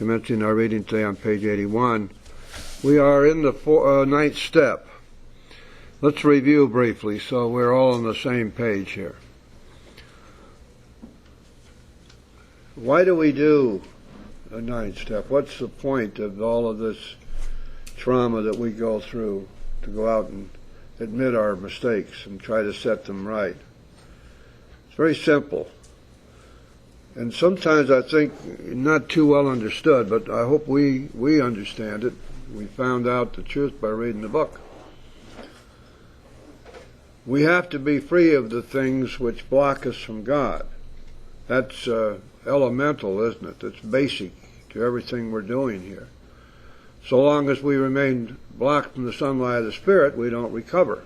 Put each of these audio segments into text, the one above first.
commencing our reading today on page 81. We are in the ninth step. Let's review briefly so we're all on the same page here. Why do we do a ninth step? What's the point of all of this trauma that we go through to go out and admit our mistakes and try to set them right? It's very simple. And sometimes I think not too well understood, but I hope we understand it. We found out the truth by reading the book. We have to be free of the things which block us from God. That's elemental, isn't it? That's basic to everything we're doing here. So long as we remain blocked from the sunlight of the Spirit, we don't recover.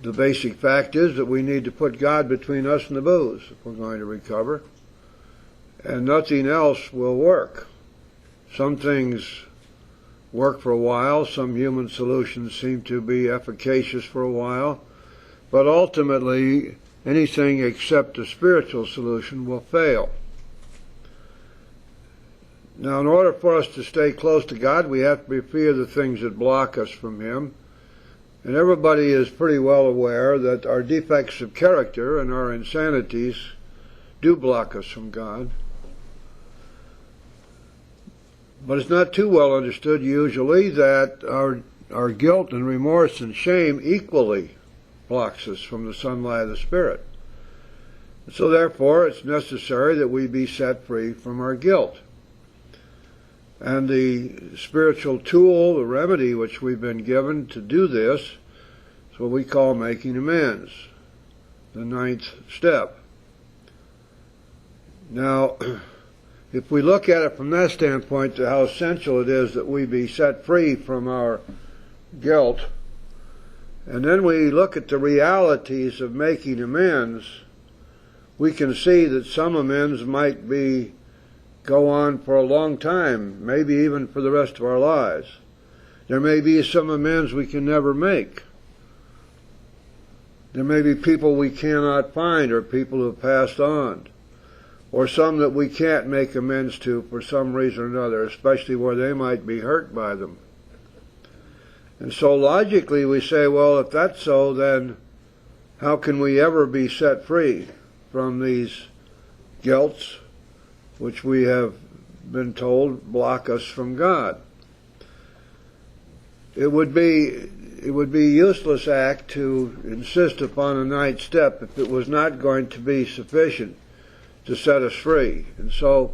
The basic fact is that we need to put God between us and the booze if we're going to recover. And nothing else will work. Some things work for a while. Some human solutions seem to be efficacious for a while. But ultimately, anything except a spiritual solution will fail. Now, in order for us to stay close to God, we have to be free of the things that block us from Him. And everybody is pretty well aware that our defects of character and our insanities do block us from God. But it's not too well understood usually that our guilt and remorse and shame equally blocks us from the sunlight of the Spirit. So therefore it's necessary that we be set free from our guilt. And the spiritual tool, the remedy which we've been given to do this, is what we call making amends, the ninth step. Now, if we look at it from that standpoint, to how essential it is that we be set free from our guilt, and then we look at the realities of making amends, we can see that some amends might go on for a long time, maybe even for the rest of our lives. There may be some amends we can never make. There may be people we cannot find, or people who have passed on, or some that we can't make amends to for some reason or another, especially where they might be hurt by them. And so logically we say, well, if that's so, then how can we ever be set free from these guilts which we have been told block us from God? It would be a useless act to insist upon a ninth step if it was not going to be sufficient to set us free. And so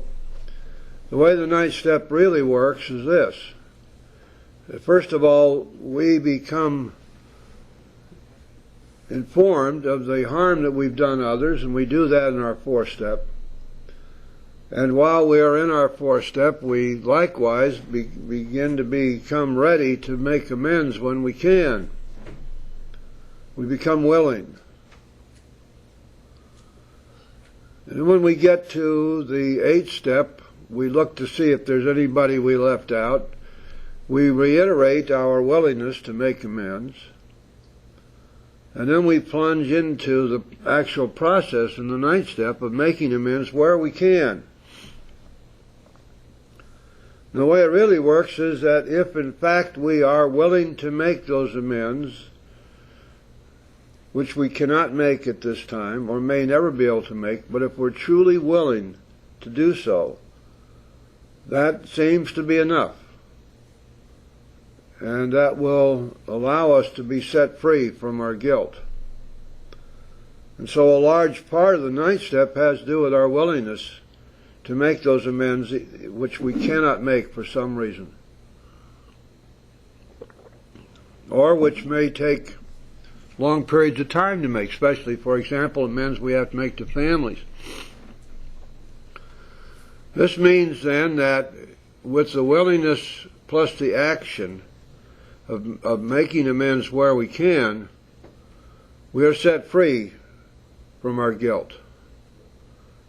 the way the ninth step really works is this. First of all, we become informed of the harm that we've done others, and we do that in our fourth step. And while we are in our fourth step, we likewise begin to become ready to make amends when we can. We become willing. And when we get to the eighth step, we look to see if there's anybody we left out. We reiterate our willingness to make amends. And then we plunge into the actual process in the ninth step of making amends where we can. And the way it really works is that if in fact we are willing to make those amends, which we cannot make at this time, or may never be able to make, but if we're truly willing to do so, that seems to be enough. And that will allow us to be set free from our guilt. And so a large part of the ninth step has to do with our willingness to make those amends which we cannot make for some reason, or which may take long periods of time to make, especially, for example, amends we have to make to families. This means then that with the willingness plus the action of making amends where we can, we are set free from our guilt.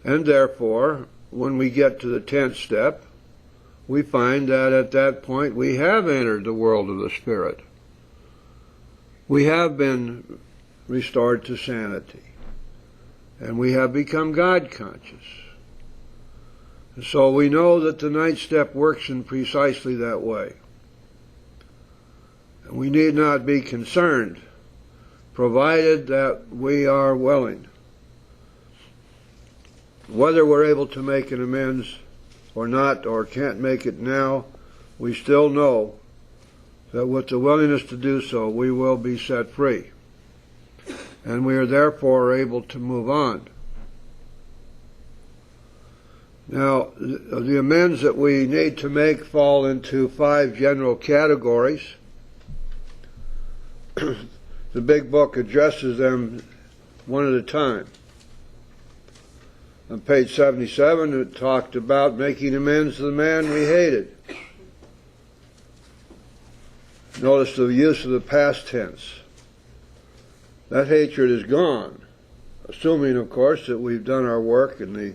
And therefore, when we get to the 10th step, we find that at that point we have entered the world of the Spirit. We have been restored to sanity. And we have become God conscious. So we know that the ninth step works in precisely that way. We need not be concerned, provided that we are willing. Whether we're able to make an amends or not, or can't make it now, we still know that with the willingness to do so, we will be set free. And we are therefore able to move on. Now, the amends that we need to make fall into 5 general categories. The big book addresses them one at a time. On page 77, it talked about making amends to the man we hated. Notice the use of the past tense. That hatred is gone, assuming, of course, that we've done our work in the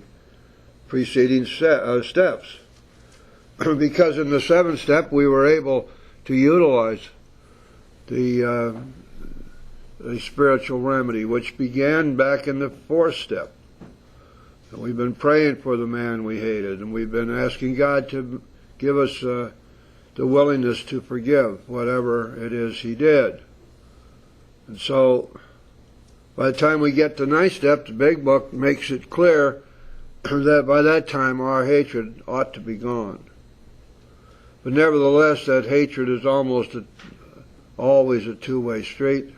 preceding steps. Because in the 7th step, we were able to utilize the spiritual remedy, which began back in the 4th step. And we've been praying for the man we hated, and we've been asking God to give us the willingness to forgive whatever it is he did. And so, by the time we get to 9th step, the big book makes it clear that by that time our hatred ought to be gone. But nevertheless, that hatred is always a two-way street.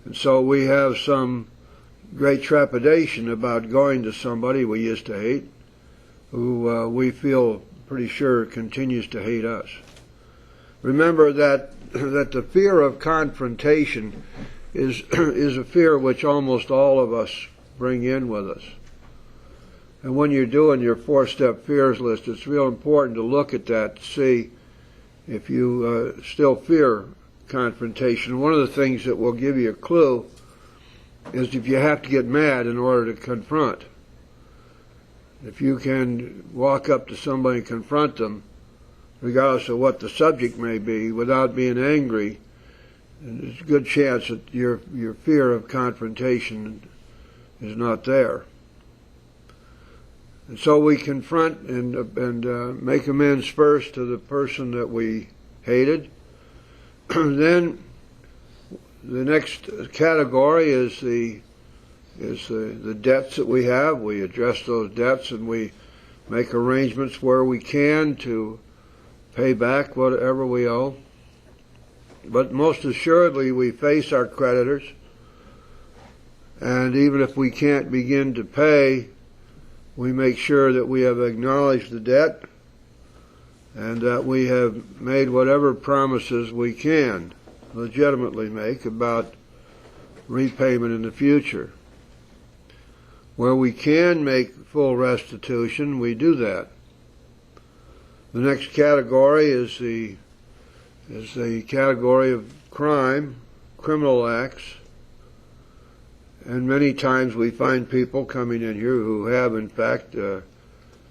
And so we have some great trepidation about going to somebody we used to hate, who we feel pretty sure continues to hate us. Remember that the fear of confrontation is a fear which almost all of us bring in with us. And when you're doing your 4-step fears list, it's real important to look at that to see if you still fear confrontation. One of the things that will give you a clue is if you have to get mad in order to confront. If you can walk up to somebody and confront them, regardless of what the subject may be, without being angry, there's a good chance that your fear of confrontation is not there. And so we confront and make amends first to the person that we hated. Then the next category is the debts that we have. We address those debts and we make arrangements where we can to pay back whatever we owe. But most assuredly, we face our creditors, and even if we can't begin to pay, we make sure that we have acknowledged the debt and that we have made whatever promises we can legitimately make about repayment in the future. Where we can make full restitution, we do that. The next category is the category of crime, criminal acts. And many times we find people coming in here who have, in fact,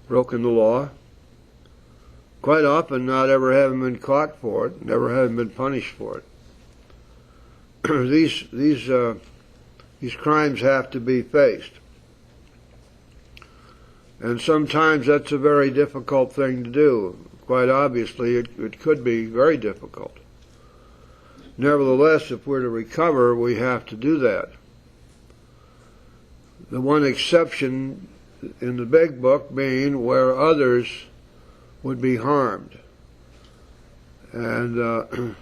broken the law. Quite often not ever having been caught for it, never having been punished for it. These crimes have to be faced. And sometimes that's a very difficult thing to do. Quite obviously, it could be very difficult. Nevertheless, if we're to recover, we have to do that. The one exception in the big book being where others would be harmed. And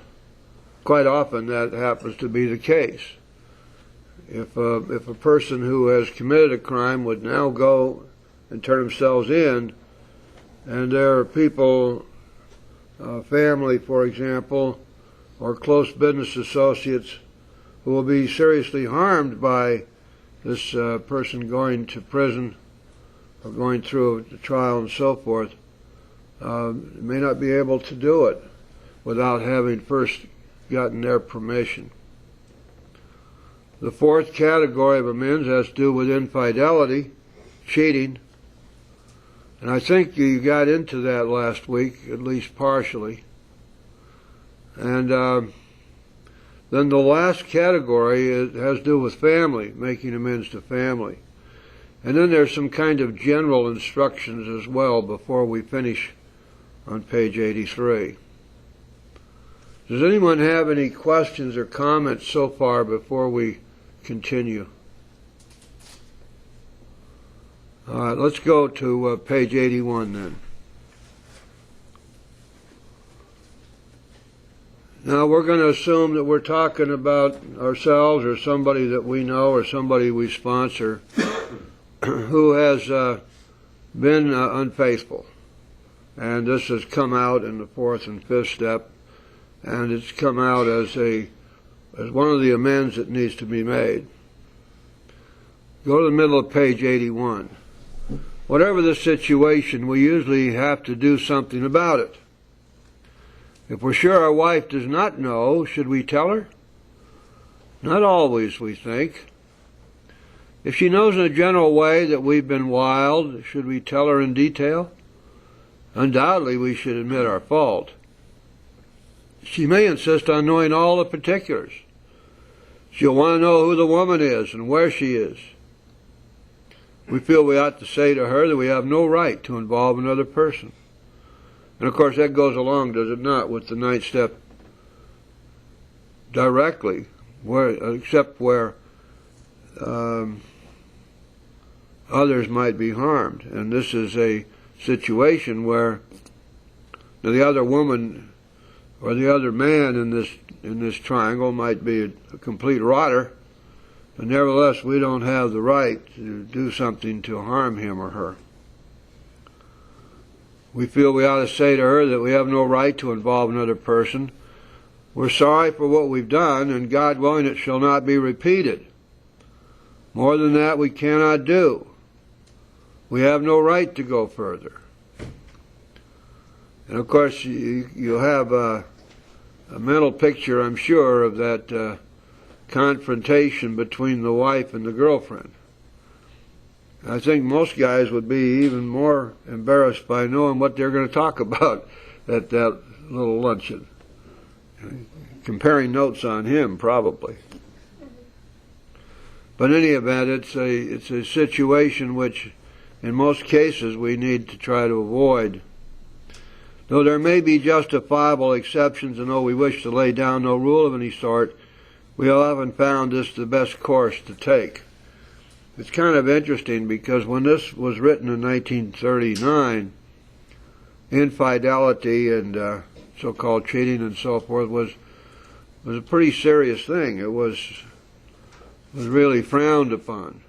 quite often that happens to be the case. If a person who has committed a crime would now go and turn themselves in, and there are people, family for example, or close business associates who will be seriously harmed by this person going to prison or going through a trial and so forth, may not be able to do it without having first gotten their permission. The 4th category of amends has to do with infidelity, cheating. And I think you got into that last week, at least partially. And then the last category has to do with family, making amends to family. And then there's some kind of general instructions as well before we finish on page 83. Does anyone have any questions or comments so far before we continue? All right, let's go to page 81 then. Now we're going to assume that we're talking about ourselves or somebody that we know or somebody we sponsor who has been unfaithful. And this has come out in the fourth and fifth step, and it's come out as one of the amends that needs to be made. Go to the middle of page 81. Whatever the situation, we usually have to do something about it. If we're sure our wife does not know, should we tell her? Not always, we think. If she knows in a general way that we've been wild, should we tell her in detail? Undoubtedly, we should admit our fault. She may insist on knowing all the particulars. She'll want to know who the woman is and where she is. We feel we ought to say to her that we have no right to involve another person. And of course that goes along, does it not, with the ninth step directly, except where others might be harmed. And this is a situation where the other woman or the other man in this triangle might be a complete rotter, but nevertheless we don't have the right to do something to harm him or her. We feel we ought to say to her that we have no right to involve another person. We're sorry for what we've done, and God willing it shall not be repeated. More than that we cannot do. We have no right to go further. And of course you'll have a mental picture, I'm sure, of that confrontation between the wife and the girlfriend. I think most guys would be even more embarrassed by knowing what they're going to talk about at that little luncheon. Comparing notes on him, probably. But in any event, it's a situation which, in most cases, we need to try to avoid. Though there may be justifiable exceptions, and though we wish to lay down no rule of any sort, we have often found this the best course to take. It's kind of interesting because when this was written in 1939, infidelity and so-called cheating and so forth was a pretty serious thing. It was really frowned upon,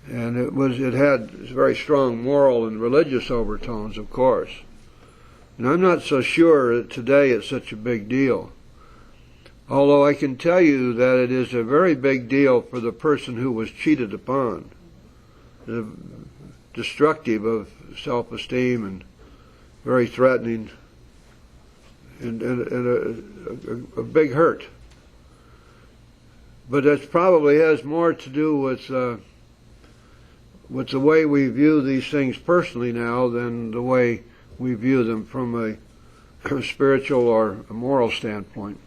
and it had very strong moral and religious overtones, of course. And I'm not so sure that today it's such a big deal. Although I can tell you that it is a very big deal for the person who was cheated upon. It's destructive of self-esteem and very threatening and a big hurt. But that probably has more to do with the way we view these things personally now than the way we view them from a spiritual or a moral standpoint.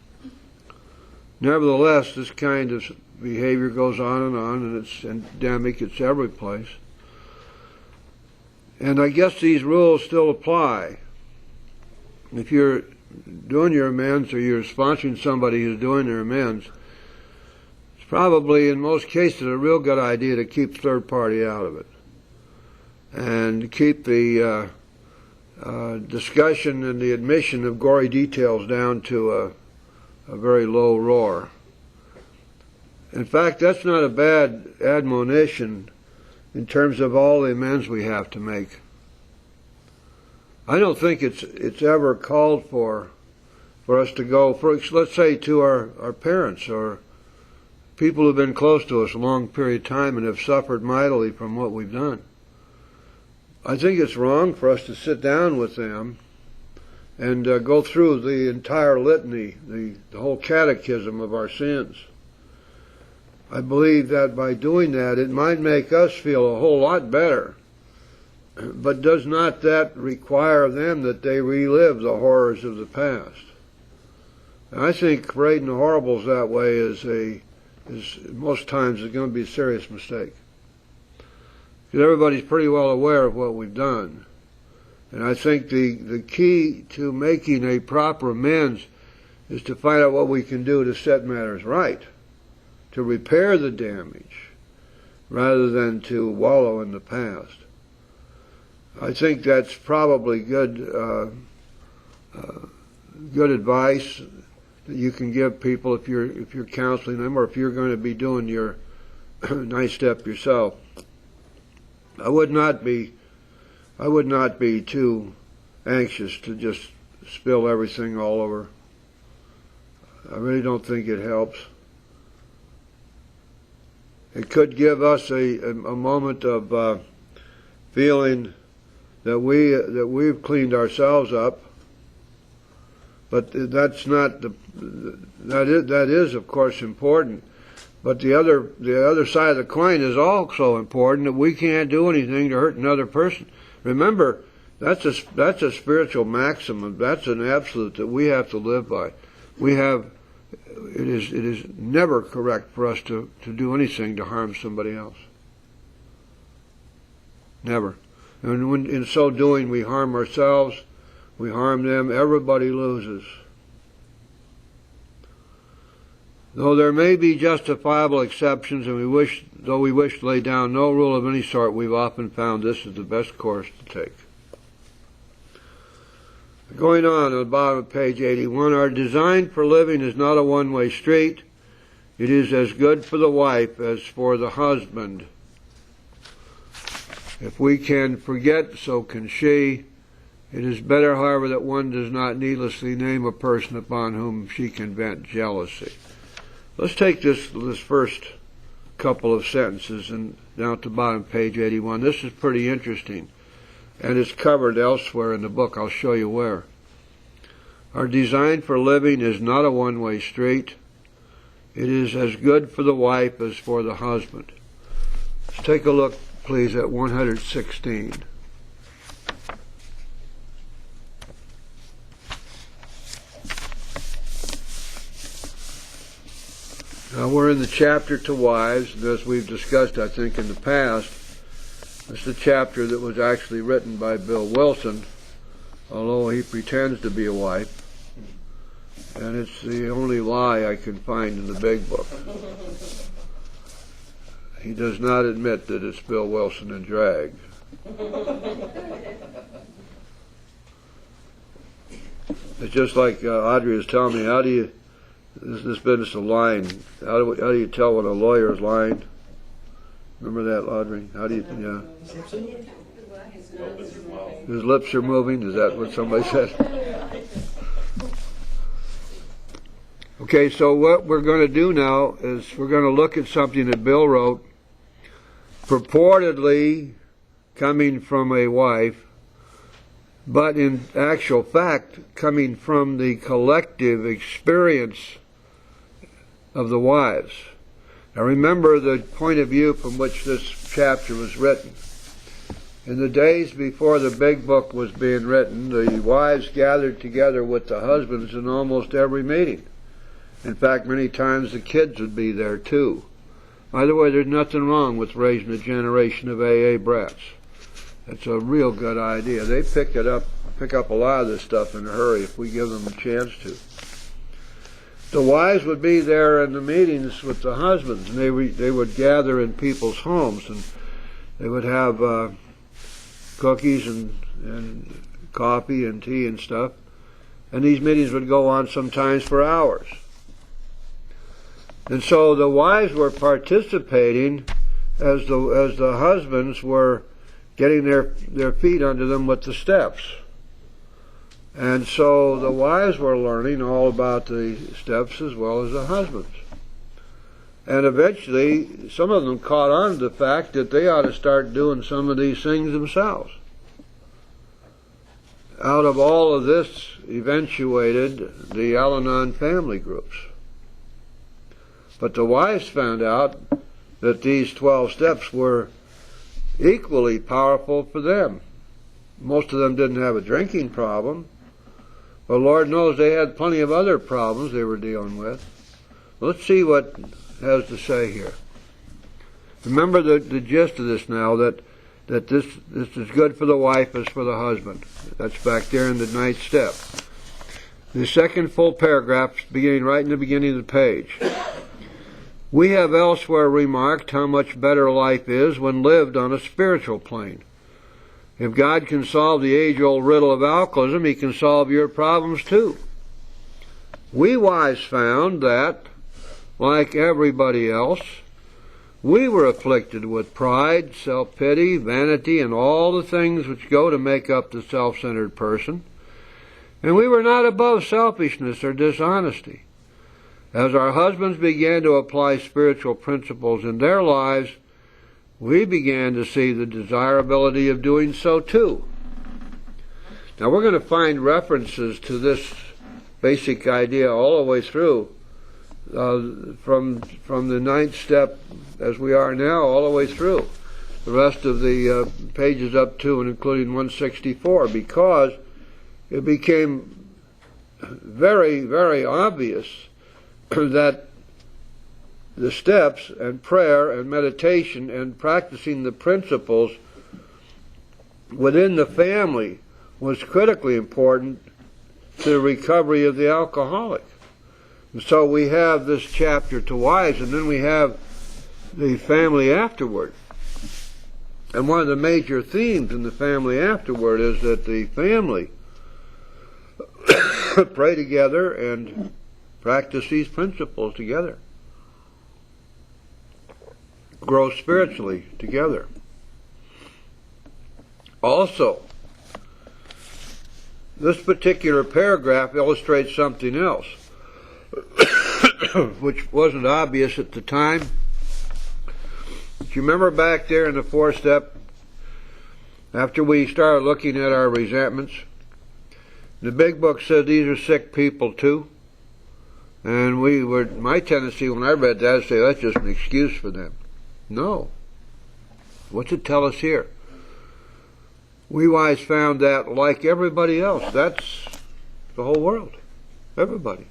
Nevertheless, this kind of behavior goes on, and it's endemic, it's every place. And I guess these rules still apply. If you're doing your amends or you're sponsoring somebody who's doing their amends, it's probably in most cases a real good idea to keep third party out of it. And keep the discussion and the admission of gory details down to a very low roar. In fact, that's not a bad admonition in terms of all the amends we have to make. I don't think it's ever called for us to go, let's say, to our parents or people who've been close to us a long period of time and have suffered mightily from what we've done. I think it's wrong for us to sit down with them and go through the entire litany, the whole catechism of our sins. I believe that by doing that, it might make us feel a whole lot better. But does not that require them that they relive the horrors of the past? And I think parading the horribles that way is most times is going to be a serious mistake. because everybody's pretty well aware of what we've done. And I think the key to making a proper amends is to find out what we can do to set matters right, to repair the damage, rather than to wallow in the past. I think that's probably good advice that you can give people if you're counseling them, or if you're going to be doing your nice step yourself. I would not be too anxious to just spill everything all over. I really don't think it helps. It could give us a moment of feeling that we've cleaned ourselves up, but that's not that is of course important. But the other side of the coin is also important, that we can't do anything to hurt another person. Remember, that's a spiritual maximum. That's an absolute that we have to live by. It is never correct for us to do anything to harm somebody else. Never. And when in so doing we harm ourselves, we harm them, everybody loses. Though there may be justifiable exceptions, and we wish to lay down no rule of any sort, we've often found this is the best course to take. Going on the bottom of page 81, our design for living is not a one-way street. It is as good for the wife as for the husband. If we can forget, so can she. It is better, however, that one does not needlessly name a person upon whom she can vent jealousy. Let's take this first couple of sentences and down to the bottom of page 81. This is pretty interesting, and it's covered elsewhere in the book. I'll show you where. Our design for living is not a one-way street. It is as good for the wife as for the husband. Let's take a look, please, at 116. Now we're in the chapter to wives, and as we've discussed, I think, in the past, it's the chapter that was actually written by Bill Wilson, although he pretends to be a wife, and it's the only lie I can find in the big book. He does not admit that it's Bill Wilson in drag. It's just like Audrey was telling me, how do you, this business of lying, how do you tell when a lawyer is lying? Remember that, Audrey? How do you, yeah. His lips are moving, is that what somebody said? Okay, so what we're going to do now is we're going to look at something that Bill wrote, purportedly coming from a wife, but in actual fact coming from the collective experience of the wives. Now remember the point of view from which this chapter was written. In the days before the big book was being written, the wives gathered together with the husbands in almost every meeting. In fact, many times the kids would be there too. By the way, there's nothing wrong with raising a generation of AA brats. It's a real good idea. They pick up a lot of this stuff in a hurry if we give them a chance to. The wives would be there in the meetings with the husbands, and they would gather in people's homes, and they would have cookies and coffee and tea and stuff, and these meetings would go on sometimes for hours. And so the wives were participating as the husbands were getting their feet under them with the steps. And so the wives were learning all about the steps as well as the husbands. And eventually, some of them caught on to the fact that they ought to start doing some of these things themselves. Out of all of this eventuated the Al-Anon family groups. But the wives found out that these 12 steps were equally powerful for them. Most of them didn't have a drinking problem, but Lord knows they had plenty of other problems they were dealing with. Let's see what it has to say here. Remember the gist of this now, that that this is good for the wife as for the husband. That's back there in the 9th step. The second full paragraph, beginning right in the beginning of the page. We have elsewhere remarked how much better life is when lived on a spiritual plane. If God can solve the age-old riddle of alcoholism, He can solve your problems too. We wise found that, like everybody else, we were afflicted with pride, self-pity, vanity, and all the things which go to make up the self-centered person. And we were not above selfishness or dishonesty. As our husbands began to apply spiritual principles in their lives, we began to see the desirability of doing so too. Now we're going to find references to this basic idea all the way through, from the 9th step as we are now all the way through the rest of the pages up to and including 164, because it became very, very obvious that the steps and prayer and meditation and practicing the principles within the family was critically important to the recovery of the alcoholic. And so we have this chapter to wives, and then we have the family afterward. And one of the major themes in the family afterward is that the family pray together and practice these principles together. Grow spiritually together. Also, this particular paragraph illustrates something else, which wasn't obvious at the time. Do you remember back there in the 4th step, after we started looking at our resentments, the big book said these are sick people too? And my tendency when I read that is to say that's just an excuse for them. No. What's it tell us here? We wise found that, like everybody else, that's the whole world. Everybody.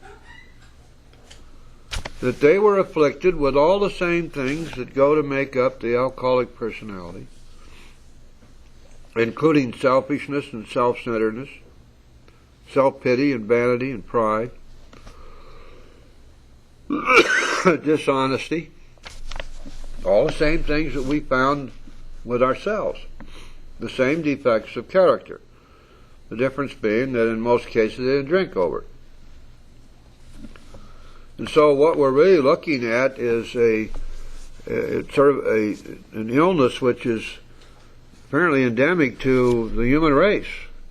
That they were afflicted with all the same things that go to make up the alcoholic personality, including selfishness and self-centeredness, self-pity and vanity and pride, dishonesty, all the same things that we found with ourselves, the same defects of character. The difference being that in most cases they didn't drink over. And so what we're really looking at is an illness which is apparently endemic to the human race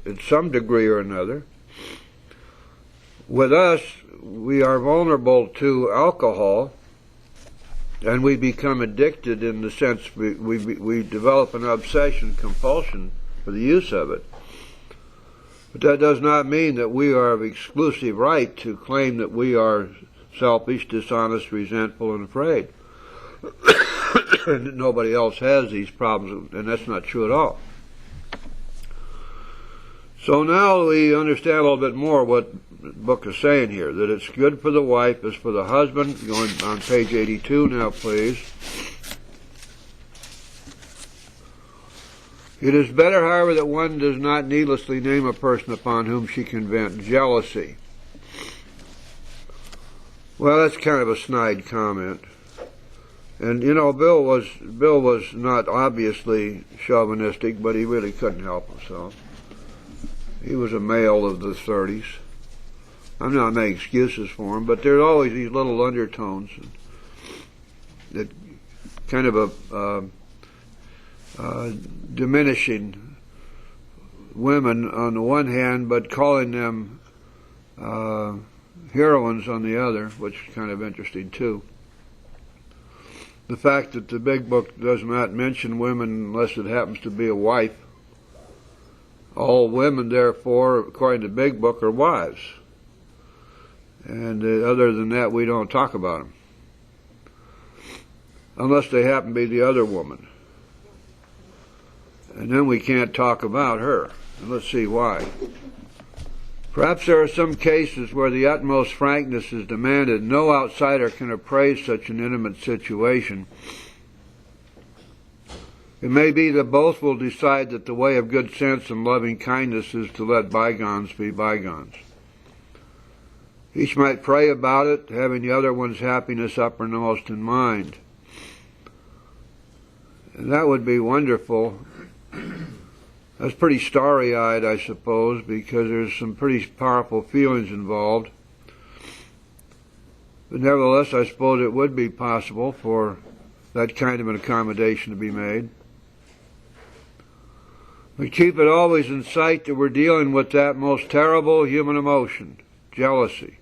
in some degree or another. With us, we are vulnerable to alcohol, and we become addicted in the sense we develop an obsession, compulsion for the use of it. But that does not mean that we are of exclusive right to claim that we are selfish, dishonest, resentful, and afraid. And that nobody else has these problems, and that's not true at all. So now we understand a little bit more what the book is saying here, that it's good for the wife as for the husband. Going on page 82 now, please. It is better, however, that one does not needlessly name a person upon whom she can vent jealousy. Well, that's kind of a snide comment. And, you know, Bill was not obviously chauvinistic, but he really couldn't help himself. He was a male of the 30s. I'm not making excuses for him, but there's always these little undertones that kind of diminishing women on the one hand, but calling them heroines on the other, which is kind of interesting too. The fact that the big book does not mention women unless it happens to be a wife. All women, therefore, according to the big book, are wives. And other than that, we don't talk about them. Unless they happen to be the other woman. And then we can't talk about her. And let's see why. Perhaps there are some cases where the utmost frankness is demanded. No outsider can appraise such an intimate situation. It may be that both will decide that the way of good sense and loving kindness is to let bygones be bygones. Each might pray about it, having the other one's happiness uppermost in mind. And that would be wonderful. That's pretty starry-eyed, I suppose, because there's some pretty powerful feelings involved. But nevertheless, I suppose it would be possible for that kind of an accommodation to be made. But keep it always in sight that we're dealing with that most terrible human emotion, jealousy.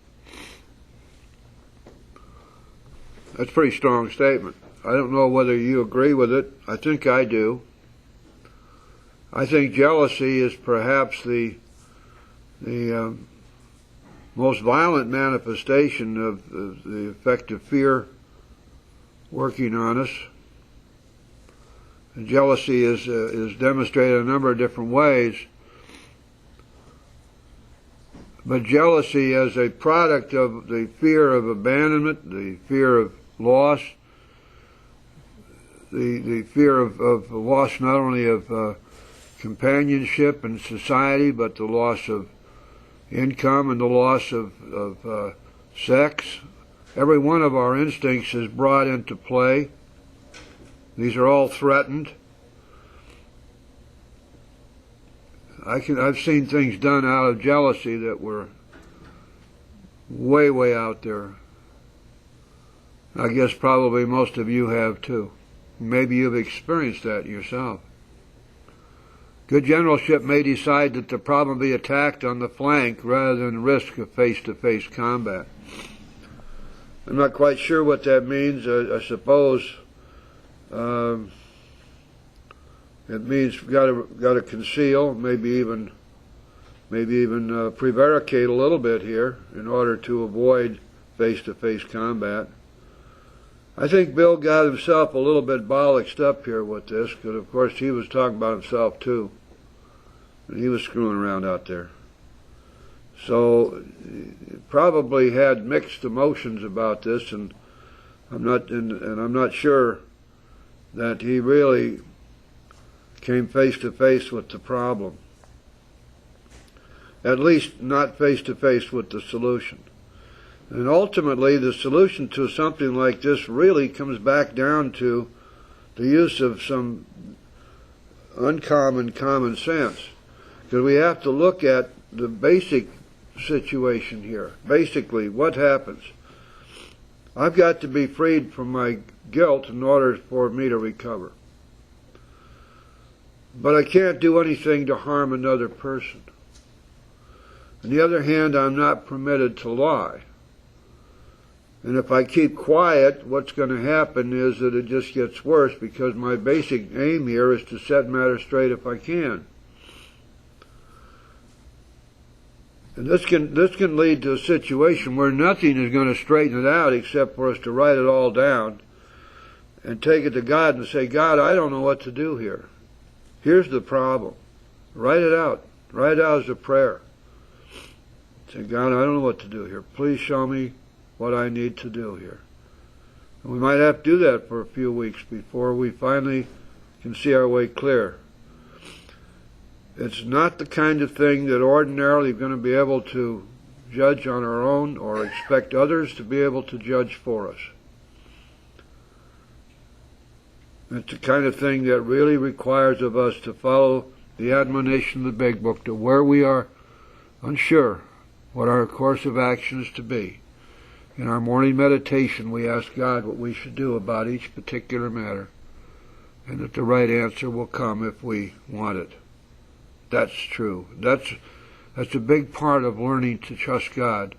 That's a pretty strong statement. I don't know whether you agree with it. I think I do. I think jealousy is perhaps the most violent manifestation of the effect of fear working on us. And jealousy is demonstrated in a number of different ways. But jealousy as a product of the fear of abandonment, the fear of loss, the fear of loss not only of companionship and society, but the loss of income and the loss of sex. Every one of our instincts is brought into play. These are all threatened. I've seen things done out of jealousy that were way, way out there. I guess probably most of you have too. Maybe you've experienced that yourself. Good generalship may decide that the problem be attacked on the flank rather than risk of face-to-face combat. I'm not quite sure what that means. I suppose it means got to conceal, maybe even prevaricate a little bit here in order to avoid face-to-face combat. I think Bill got himself a little bit bollocksed up here with this, because of course he was talking about himself too, and he was screwing around out there. So he probably had mixed emotions about this, and I'm not sure that he really came face to face with the problem. At least not face to face with the solution. And ultimately, the solution to something like this really comes back down to the use of some uncommon common sense. Because we have to look at the basic situation here. Basically, what happens? I've got to be freed from my guilt in order for me to recover. But I can't do anything to harm another person. On the other hand, I'm not permitted to lie. And if I keep quiet, what's going to happen is that it just gets worse, because my basic aim here is to set matters straight if I can. And this can lead to a situation where nothing is going to straighten it out except for us to write it all down and take it to God and say, God, I don't know what to do here. Here's the problem. Write it out. Write it out as a prayer. Say, God, I don't know what to do here. Please show me what I need to do here. And we might have to do that for a few weeks before we finally can see our way clear. It's not the kind of thing that ordinarily we're going to be able to judge on our own or expect others to be able to judge for us. It's the kind of thing that really requires of us to follow the admonition of the Big Book, to where we are unsure what our course of action is to be. In our morning meditation, we ask God what we should do about each particular matter, and that the right answer will come if we want it. That's true. That's a big part of learning to trust God,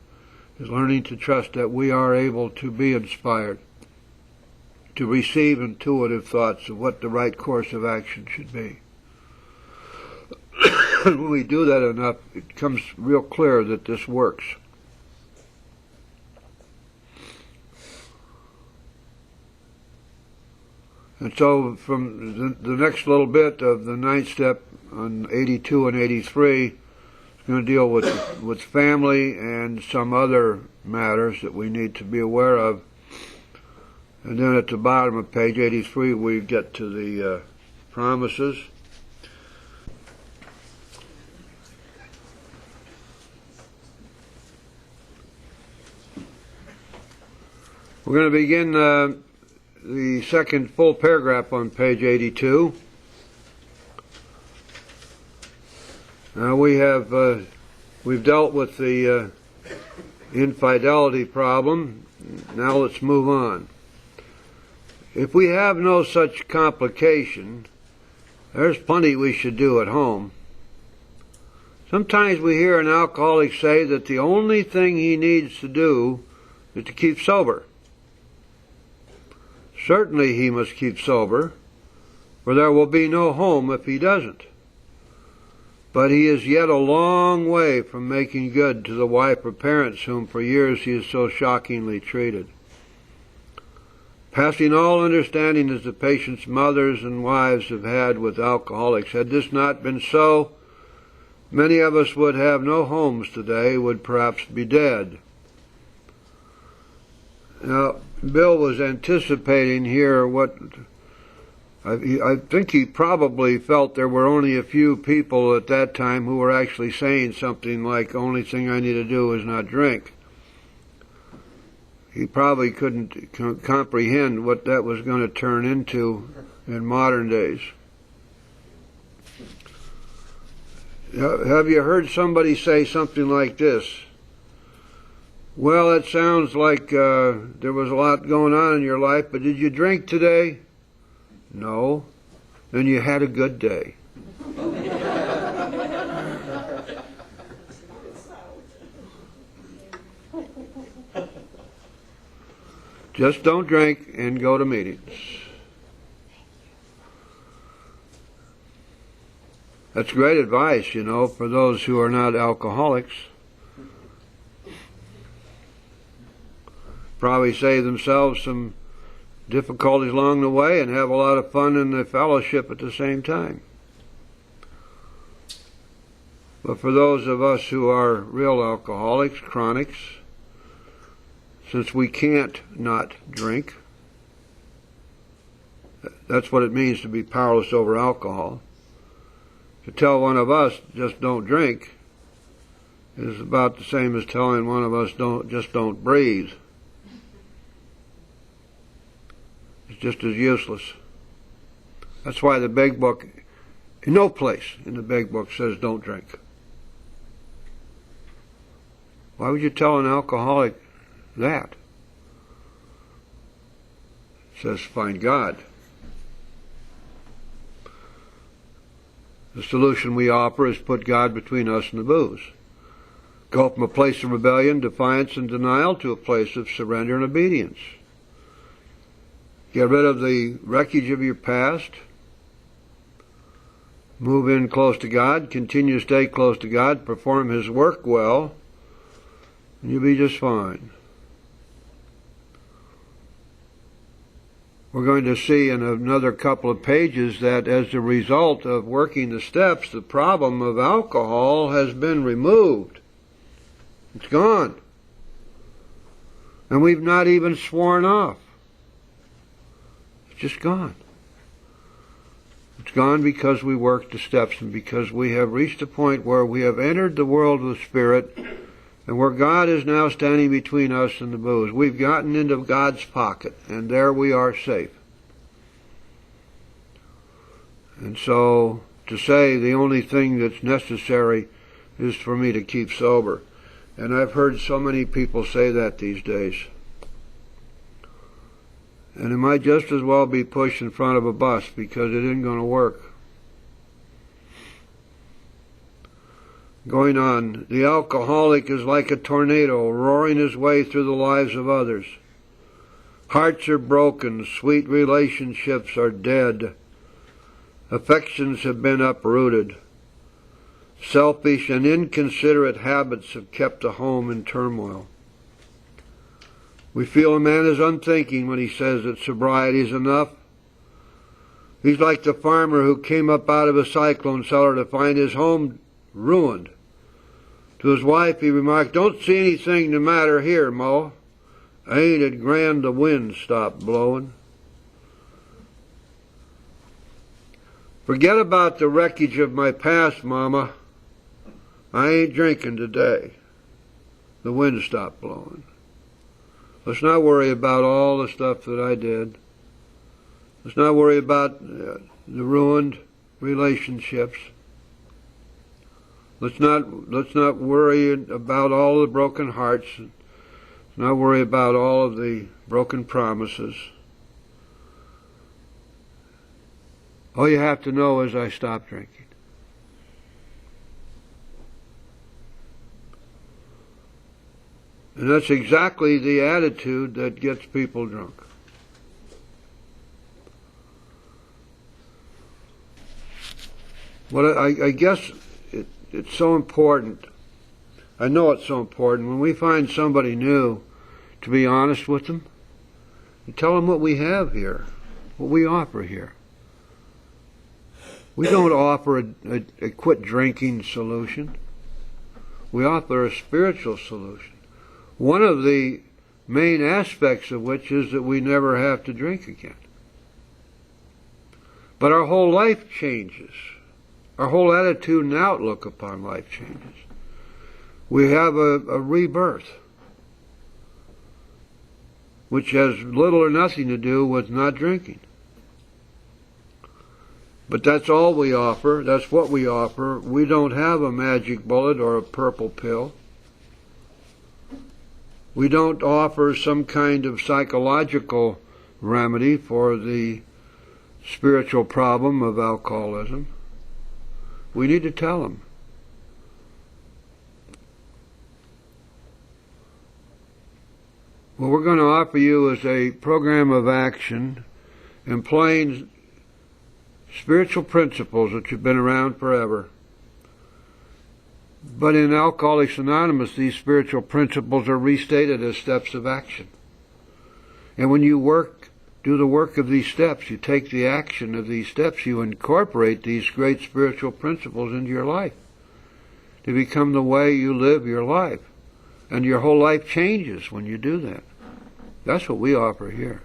is learning to trust that we are able to be inspired, to receive intuitive thoughts of what the right course of action should be. When we do that enough, it becomes real clear that this works. And so from the next little bit of the ninth step on 82 and 83, it's going to deal with family and some other matters that we need to be aware of. And then at the bottom of page 83, we get to the promises. We're going to begin the second full paragraph on page 82. Now we've dealt with the infidelity problem. Now let's move on. If we have no such complication, there's plenty we should do at home. Sometimes we hear an alcoholic say that the only thing he needs to do is to keep sober. Certainly he must keep sober, for there will be no home if he doesn't. But he is yet a long way from making good to the wife or parents whom for years he has so shockingly treated. Passing all understanding as the patient's mothers and wives have had with alcoholics, had this not been so, many of us would have no homes today, would perhaps be dead. Now, Bill was anticipating here what I think he probably felt there were only a few people at that time who were actually saying something like, the only thing I need to do is not drink. He probably couldn't comprehend what that was going to turn into in modern days. Have you heard somebody say something like this? Well, it sounds like there was a lot going on in your life, but did you drink today? No. Then you had a good day. Just don't drink and go to meetings. That's great advice, for those who are not alcoholics. Probably save themselves some difficulties along the way and have a lot of fun in the fellowship at the same time. But for those of us who are real alcoholics, chronics, since we can't not drink, that's what it means to be powerless over alcohol. To tell one of us, just don't drink, is about the same as telling one of us, don't breathe. It's just as useless. That's why the big book, in no place in the big book says don't drink. Why would you tell an alcoholic that? It says find God. The solution we offer is put God between us and the booze. Go from a place of rebellion, defiance, and denial to a place of surrender and obedience. Get rid of the wreckage of your past. Move in close to God. Continue to stay close to God. Perform His work well. And you'll be just fine. We're going to see in another couple of pages that as a result of working the steps, the problem of alcohol has been removed. It's gone. And we've not even sworn off. It's just gone. It's gone because we worked the steps and because we have reached a point where we have entered the world of the Spirit and where God is now standing between us and the booze. We've gotten into God's pocket and there we are safe. And so to say the only thing that's necessary is for me to keep sober. And I've heard so many people say that these days. And it might just as well be pushed in front of a bus because it isn't going to work. Going on, the alcoholic is like a tornado roaring his way through the lives of others. Hearts are broken, sweet relationships are dead, affections have been uprooted. Selfish and inconsiderate habits have kept a home in turmoil. We feel a man is unthinking when he says that sobriety is enough. He's like the farmer who came up out of a cyclone cellar to find his home ruined. To his wife he remarked, "Don't see anything the matter here, Mo. Ain't it grand the wind stopped blowing?" Forget about the wreckage of my past, Mama. I ain't drinking today. The wind stopped blowing. Let's not worry about all the stuff that I did. Let's not worry about the ruined relationships. Let's not worry about all the broken hearts. Let's not worry about all of the broken promises. All you have to know is I stopped drinking. And that's exactly the attitude that gets people drunk. Well, I guess it's so important. I know it's so important when we find somebody new to be honest with them and tell them what we have here, what we offer here. We don't offer a quit drinking solution. We offer a spiritual solution. One of the main aspects of which is that we never have to drink again. But our whole life changes. Our whole attitude and outlook upon life changes. We have a rebirth, which has little or nothing to do with not drinking. But that's all we offer. That's what we offer. We don't have a magic bullet or a purple pill. We don't offer some kind of psychological remedy for the spiritual problem of alcoholism. We need to tell them. What we're going to offer you is a program of action employing spiritual principles which have been around forever. But in Alcoholics Anonymous, these spiritual principles are restated as steps of action. And when you do the work of these steps, you take the action of these steps, you incorporate these great spiritual principles into your life to become the way you live your life. And your whole life changes when you do that. That's what we offer here.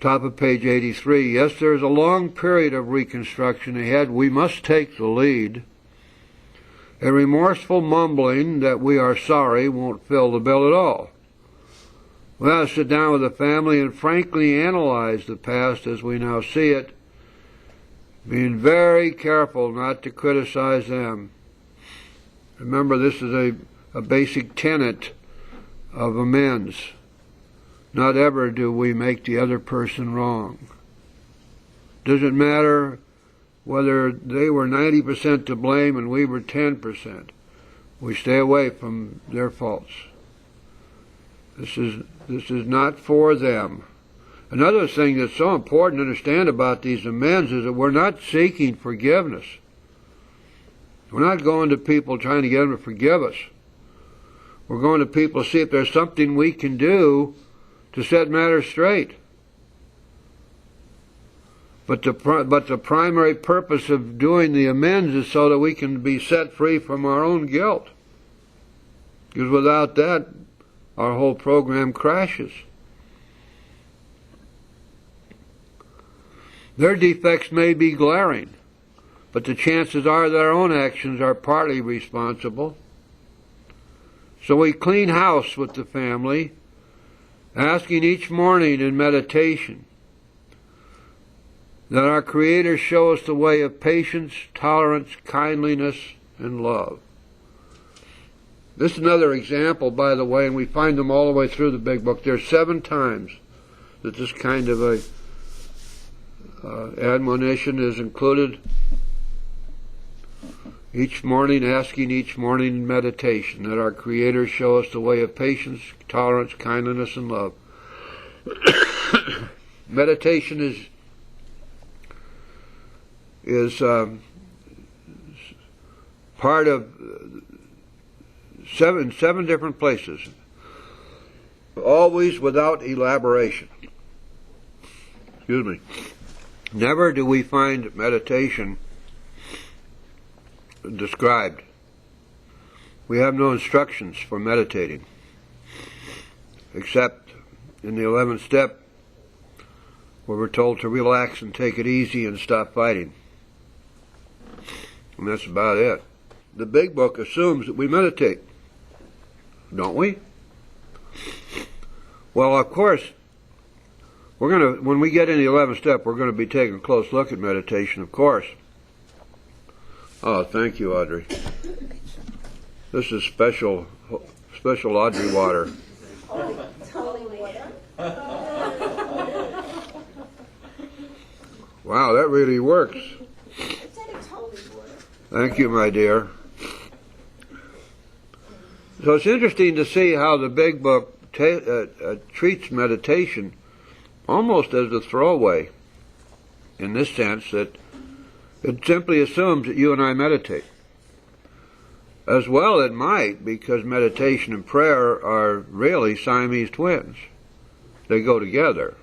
Top of page 83. Yes, there is a long period of reconstruction ahead. We must take the lead. A remorseful mumbling that we are sorry won't fill the bill at all. We have to sit down with the family and frankly analyze the past as we now see it, being very careful not to criticize them. Remember, this is a basic tenet of amends. Not ever do we make the other person wrong. Doesn't matter whether they were 90% to blame and we were 10%. We stay away from their faults. This is not for them. Another thing that's so important to understand about these amends is that we're not seeking forgiveness. We're not going to people trying to get them to forgive us. We're going to people to see if there's something we can do to set matters straight. But the primary purpose of doing the amends is so that we can be set free from our own guilt. Because without that, our whole program crashes. Their defects may be glaring, but the chances are that our own actions are partly responsible. So we clean house with the family, asking each morning in meditation that our Creator show us the way of patience, tolerance, kindliness, and love. This is another example, by the way, and we find them all the way through the Big Book. There's 7 times that this kind of a admonition is included. Each morning, asking each morning in meditation that our Creator show us the way of patience, tolerance, kindliness, and love. Meditation is part of seven different places, always without elaboration. Excuse me. Never do we find meditation described. We have no instructions for meditating, except in the 11th step, where we're told to relax and take it easy and stop fighting. And that's about it. The big book assumes that we meditate, don't we? Well, of course, when we get in the 11th step, we're going to be taking a close look at meditation, of course. Oh, thank you, Audrey. This is special Audrey water. Holy water. Wow, that really works. It said it's holy water. Thank you, my dear. So it's interesting to see how the big book treats meditation almost as a throwaway, in this sense that it simply assumes that you and I meditate. As well it might, because meditation and prayer are really Siamese twins. They go together.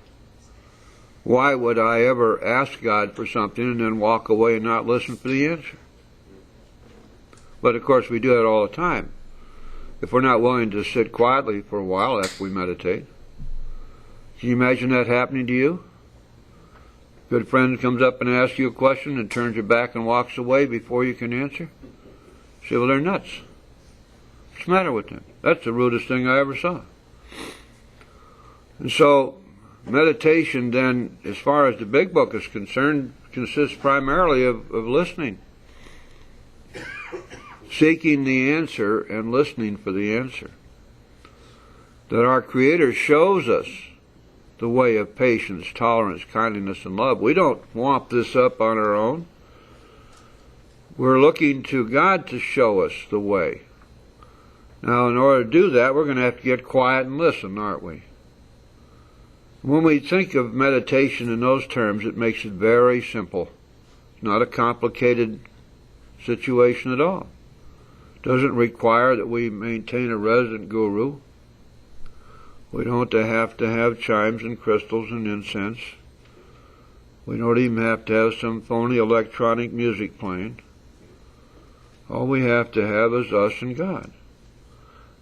Why would I ever ask God for something and then walk away and not listen for the answer? But of course we do that all the time. If we're not willing to sit quietly for a while after we meditate. Can you imagine that happening to you? Good friend comes up and asks you a question and turns your back and walks away before you can answer? You say, well, they're nuts. What's the matter with them? That's the rudest thing I ever saw. And so, meditation then, as far as the big book is concerned, consists primarily of listening. Seeking the answer and listening for the answer. That our Creator shows us the way of patience, tolerance, kindliness, and love. We don't womp this up on our own. We're looking to God to show us the way. Now, in order to do that, we're going to have to get quiet and listen, aren't we? When we think of meditation in those terms, it makes it very simple. It's not a complicated situation at all. It doesn't require that we maintain a resident guru. We don't have to have chimes and crystals and incense. We don't even have to have some phony electronic music playing. All we have to have is us and God.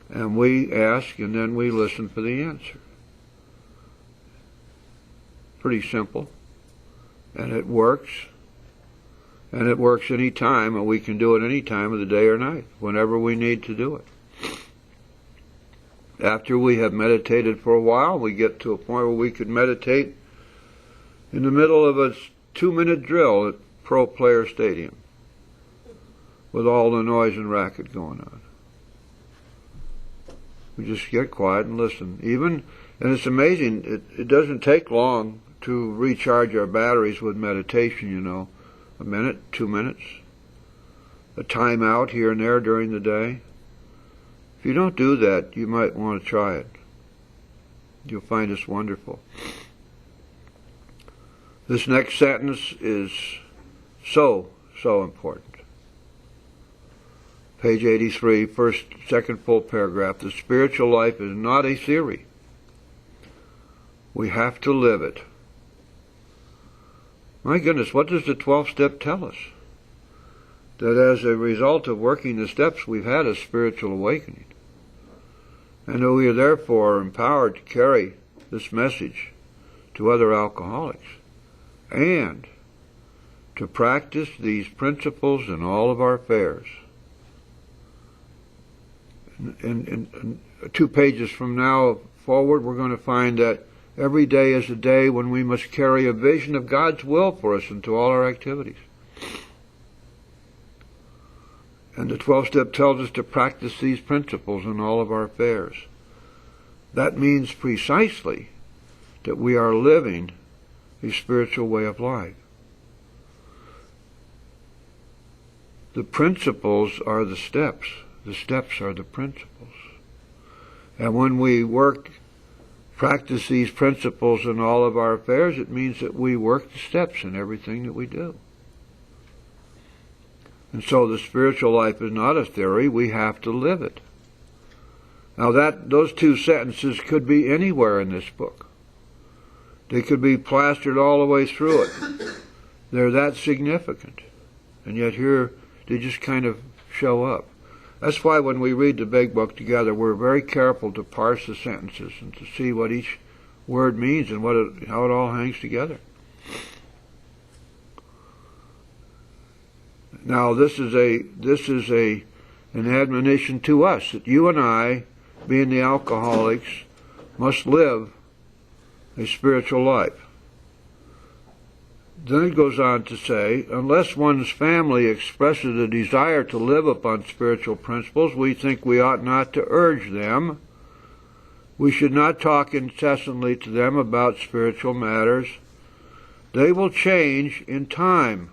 And we ask and then we listen for the answer. Pretty simple. And it works. And it works any time, and we can do it any time of the day or night, whenever we need to do it. After we have meditated for a while, we get to a point where we could meditate in the middle of a 2-minute drill at Pro Player Stadium with all the noise and racket going on. We just get quiet and listen. And it's amazing, it doesn't take long to recharge our batteries with meditation, you know. A minute, 2 minutes, a time out here and there during the day. If you don't do that, you might want to try it. You'll find this wonderful. This next sentence is so important. Page 83, second full paragraph. The spiritual life is not a theory. We have to live it. My goodness, what does the 12th step tell us? That as a result of working the steps, we've had a spiritual awakening. And that we are therefore empowered to carry this message to other alcoholics. And to practice these principles in all of our affairs. In 2 pages from now forward, we're going to find that every day is a day when we must carry a vision of God's will for us into all our activities. And the 12th step tells us to practice these principles in all of our affairs. That means precisely that we are living a spiritual way of life. The principles are the steps. The steps are the principles. And when we practice these principles in all of our affairs, it means that we work the steps in everything that we do. And so the spiritual life is not a theory, we have to live it. Now those 2 sentences could be anywhere in this book. They could be plastered all the way through it. They're that significant. And yet here they just kind of show up. That's why when we read the big book together, we're very careful to parse the sentences and to see what each word means and how it all hangs together. Now, this is an admonition to us that you and I, being the alcoholics, must live a spiritual life. Then it goes on to say, unless one's family expresses a desire to live upon spiritual principles, we think we ought not to urge them. We should not talk incessantly to them about spiritual matters. They will change in time.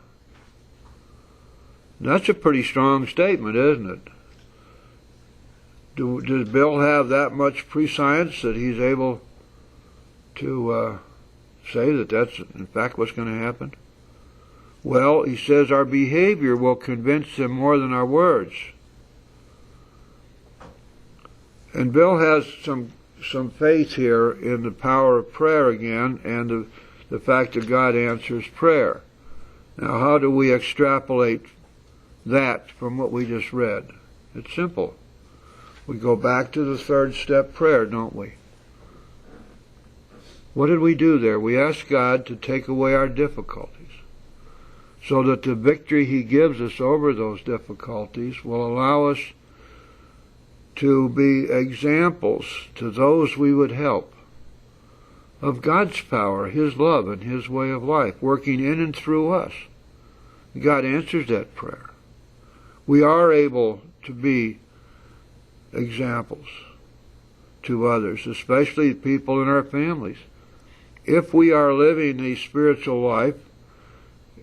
That's a pretty strong statement, isn't it? Does Bill have that much prescience that he's able to say that that's in fact what's going to happen? Well, he says our behavior will convince them more than our words. And Bill has some faith here in the power of prayer again, and the fact that God answers prayer. Now, how do we extrapolate that from what we just read? It's simple. We go back to the third step prayer, don't we? What did we do there? We asked God to take away our difficulties, so that the victory He gives us over those difficulties will allow us to be examples to those we would help of God's power, His love, and His way of life, working in and through us. God answers that prayer. We are able to be examples to others, especially people in our families. If we are living a spiritual life,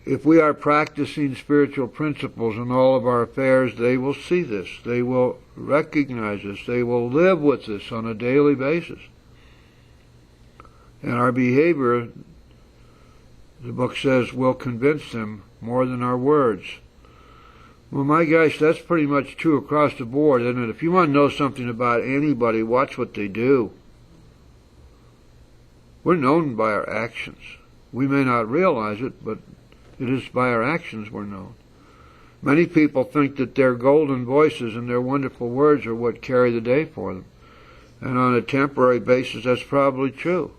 if we are practicing spiritual principles in all of our affairs, they will see this. They will recognize this. They will live with this on a daily basis. And our behavior, the book says, will convince them more than our words. Well, my gosh, that's pretty much true across the board, isn't it? If you want to know something about anybody, watch what they do. We're known by our actions. We may not realize it, but it is by our actions we're known. Many people think that their golden voices and their wonderful words are what carry the day for them. And on a temporary basis, that's probably true.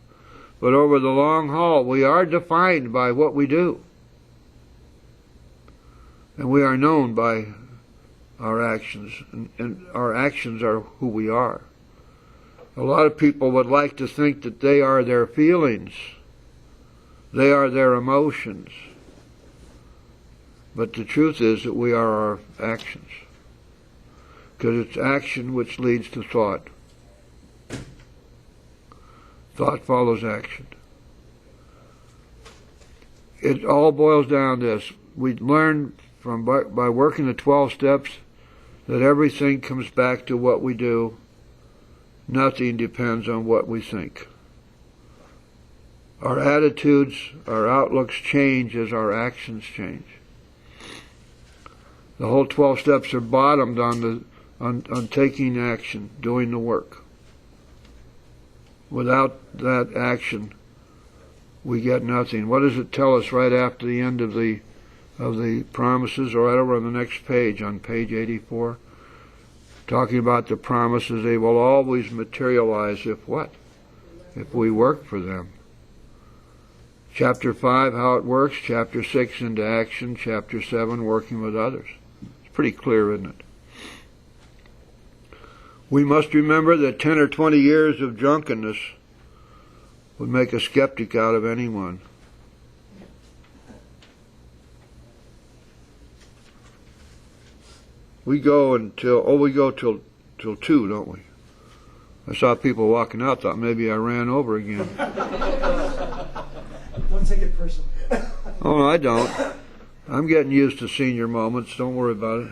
But over the long haul, we are defined by what we do. And we are known by our actions. And our actions are who we are. A lot of people would like to think that they are their feelings. They are their emotions. But the truth is that we are our actions. Because it's action which leads to thought. Thought follows action. It all boils down to this. We learn by working the 12 steps that everything comes back to what we do. Nothing depends on what we think. Our attitudes, our outlooks change as our actions change. The whole 12 steps are bottomed on taking action, doing the work. Without that action, we get nothing. What does it tell us right after the end of the promises, or right over on the next page, on page 84? Talking about the promises, they will always materialize if what? If we work for them. Chapter 5, how it works. Chapter 6, into action. Chapter 7, working with others. It's pretty clear, isn't it? We must remember that 10 or 20 years of drunkenness would make a skeptic out of anyone. We go till 2, don't we? I saw people walking out, thought maybe I ran over again. Don't take it personally. Oh, no, I don't. I'm getting used to senior moments. Don't worry about it.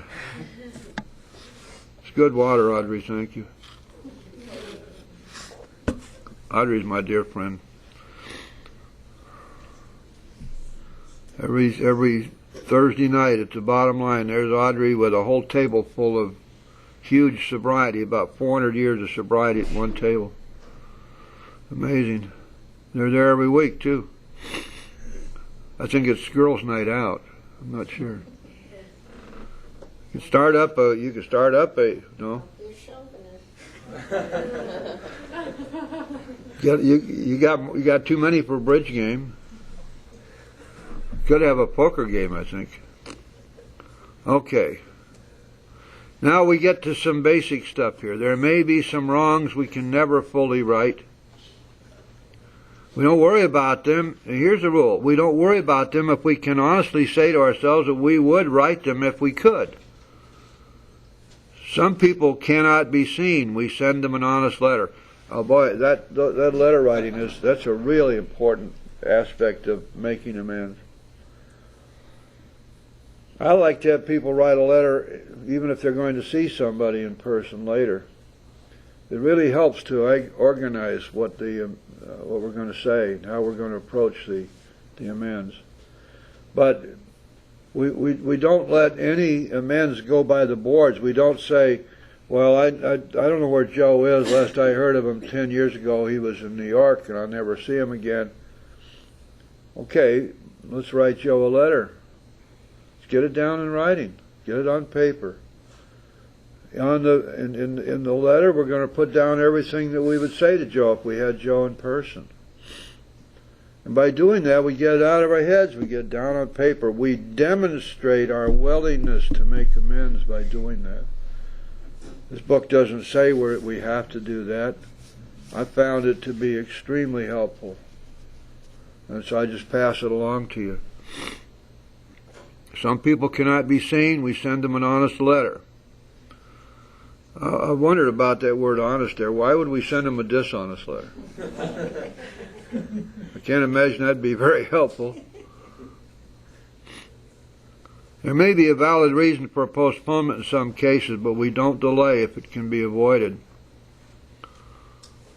It's good water, Audrey, thank you. Audrey's my dear friend. Every Thursday night at the bottom line, there's Audrey with a whole table full of huge sobriety, about 400 years of sobriety at one table. Amazing. They're there every week, too. I think it's girls' night out. I'm not sure. You can start up a, no? You're chauvinist. You got too many for a bridge game. Could have a poker game, I think. Okay. Now we get to some basic stuff here. There may be some wrongs we can never fully right. We don't worry about them. Here's the rule. We don't worry about them if we can honestly say to ourselves that we would right them if we could. Some people cannot be seen. We send them an honest letter. Oh boy, that letter writing that's a really important aspect of making amends. I like to have people write a letter even if they're going to see somebody in person later. It really helps to organize what we're going to say, how we're going to approach the amends. But we don't let any amends go by the boards. We don't say, well, I don't know where Joe is. Last I heard of him 10 years ago, he was in New York, and I'll never see him again. Okay, let's write Joe a letter. Let's get it down in writing. Get it on paper. In the letter, we're going to put down everything that we would say to Joe if we had Joe in person. And by doing that, we get it out of our heads. We get it down on paper. We demonstrate our willingness to make amends by doing that. This book doesn't say we have to do that. I found it to be extremely helpful. And so I just pass it along to you. Some people cannot be seen. We send them an honest letter. I wondered about that word honest there. Why would we send them a dishonest letter? I can't imagine that'd be very helpful. There may be a valid reason for postponement in some cases, but we don't delay if it can be avoided.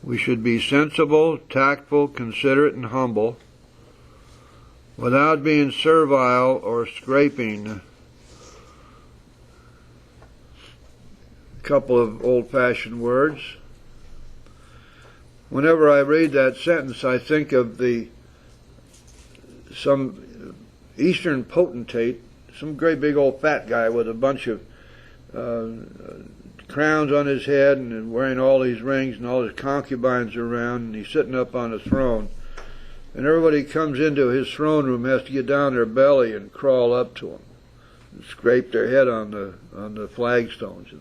We should be sensible, tactful, considerate, and humble, without being servile or scraping. Couple of old-fashioned words. Whenever I read that sentence, I think of some Eastern potentate, some great big old fat guy with a bunch of crowns on his head and wearing all these rings, and all his concubines are around, and he's sitting up on a throne. And everybody comes into his throne room has to get down their belly and crawl up to him and scrape their head on the flagstones,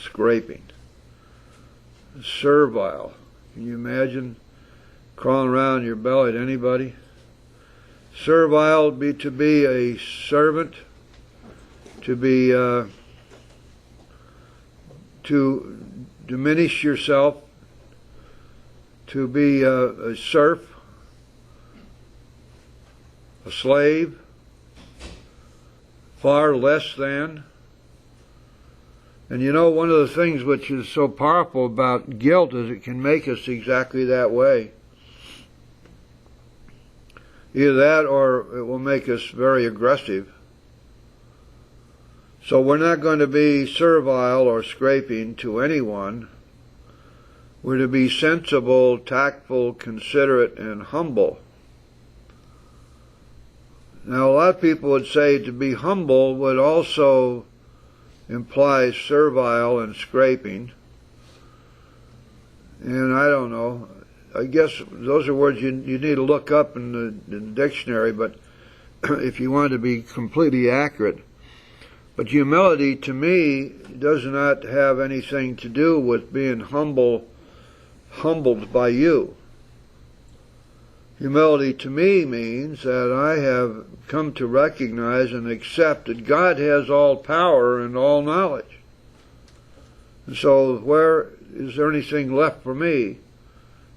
Scraping. Servile. Can you imagine crawling around your belly to anybody? Servile would be to be a servant, to be to diminish yourself, to be a serf, a slave, far less than. And one of the things which is so powerful about guilt is it can make us exactly that way. Either that or it will make us very aggressive. So we're not going to be servile or scraping to anyone. We're to be sensible, tactful, considerate, and humble. Now, a lot of people would say to be humble would also imply servile and scraping. And I don't know. I guess those are words you need to look up in the dictionary, but if you want to be completely accurate. But humility, to me, does not have anything to do with being humbled by you. Humility to me means that I have come to recognize and accept that God has all power and all knowledge. And so where is there anything left for me